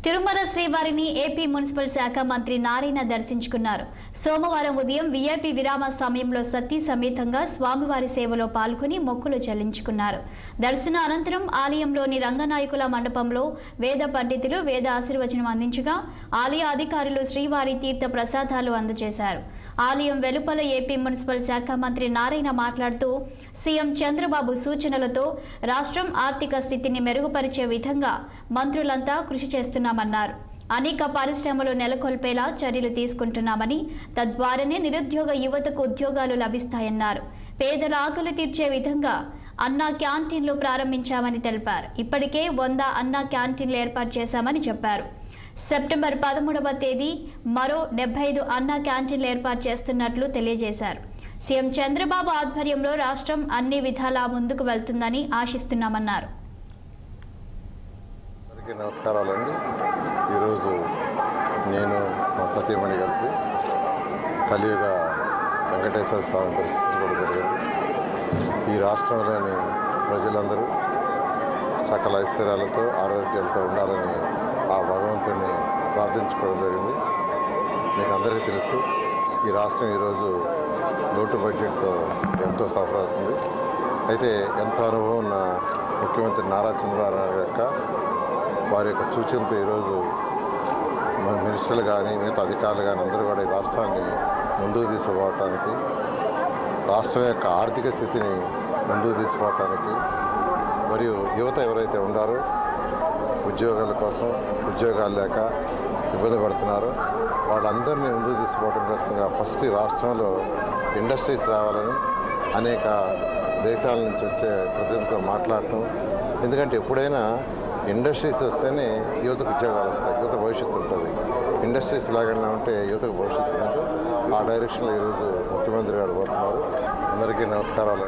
తిరుమల శ్రీవారిని AP municipal శాఖ మంత్రి నారాయణ దర్శించుకున్నారు. సోమవారం ఉదయం వీఐపీ విరామ సమయంలో సతీ సమేతంగా స్వామివారి సేవలో పాల్గొని మొక్కులు చెల్లించుకున్నారు. దర్శన అనంతరం ఆలయంలోని రంగనాయకుల మండపంలో వేద పండితులు వేద ఆశీర్వచనం అందించగా ఆలయ అధికారులు శ్రీవారి తీర్థ ప్రసాదాలు అందజేశారు. ఆలయం వెలుపల ఏపీ మున్సిపల్ శాఖ మంత్రి నారాయణ మాట్లాడుతూ సీఎం చంద్రబాబు సూచనలతో రాష్ట్రం ఆర్థిక స్థితిని మెరుగుపరిచే విధంగా మంత్రులంతా కృషి చేస్తున్నామన్నారు. అనేక పరిశ్రమలు నెలకొల్పేలా చర్యలు తీసుకుంటున్నామని, తద్వారానే నిరుద్యోగ యువతకు ఉద్యోగాలు లభిస్తాయన్నారు. పేదల ఆకలి తీర్చే విధంగా అన్నా క్యాంటీన్లు ప్రారంభించామని తెలిపారు. ఇప్పటికే 100 అన్నా క్యాంటీన్లు ఏర్పాటు చేశామని చెప్పారు. సెప్టెంబర్ 13వ తేదీ మరో 75 అన్నా క్యాంటీన్లు ఏర్పాటు చేస్తున్నట్లు తెలియజేశారు. సీఎం చంద్రబాబు ఆధ్వర్యంలో రాష్ట్రం అన్ని విధాలా ముందుకు వెళ్తుందని ఆశిస్తున్నామన్నారు. నమస్కారాలండి. ఈరోజు నేను మా సతీమణి కలిసి కలియుగ వెంకటేశ్వర స్వామి దర్శించుకోవడం జరిగింది. ఈ రాష్ట్రంలోని ప్రజలందరూ సకల ఐశ్వర్యాలతో ఆరోగ్యాలతో ఉండాలని ఆ భగవంతుడిని ప్రార్థించుకోవడం జరిగింది. మీకు అందరికీ తెలుసు, ఈ రాష్ట్రం ఈరోజు లోటు బడ్జెట్తో ఎంతో సఫర్ అవుతుంది. అయితే ఎంతో అనుభవం ఉన్న ముఖ్యమంత్రి నారా చంద్రబాబు నాయుడు యొక్క వారి యొక్క సూచనతో ఈరోజు మన మినిస్టర్లు కానీ మిగతా అధికారులు కానీ అందరూ కూడా ఈ రాష్ట్రాన్ని ముందుకు తీసుకుపోవటానికి, రాష్ట్రం యొక్క ఆర్థిక స్థితిని ముందుకు తీసుకుపోవటానికి, మరియు యువత ఎవరైతే ఉండారో ఉద్యోగాల కోసం ఉద్యోగాలు లేక ఇబ్బంది పడుతున్నారో వాళ్ళందరినీ ముందుకు తీసుకుపోవడం కోసంగా ఫస్ట్ ఈ రాష్ట్రంలో ఇండస్ట్రీస్ రావాలని అనేక దేశాల నుంచి వచ్చే ప్రజలతో మాట్లాడటం. ఎందుకంటే ఎప్పుడైనా ఇండస్ట్రీస్ వస్తేనే యువతకు ఉద్యోగాలు వస్తాయి, యువత భవిష్యత్తు ఉంటుంది. ఇండస్ట్రీస్ లాగానే ఉంటే యువతకు భవిష్యత్తు ఉంటుంది. ఆ డైరెక్షన్లో ఈరోజు ముఖ్యమంత్రి గారు పోతున్నారు. అందరికీ నమస్కారాలు.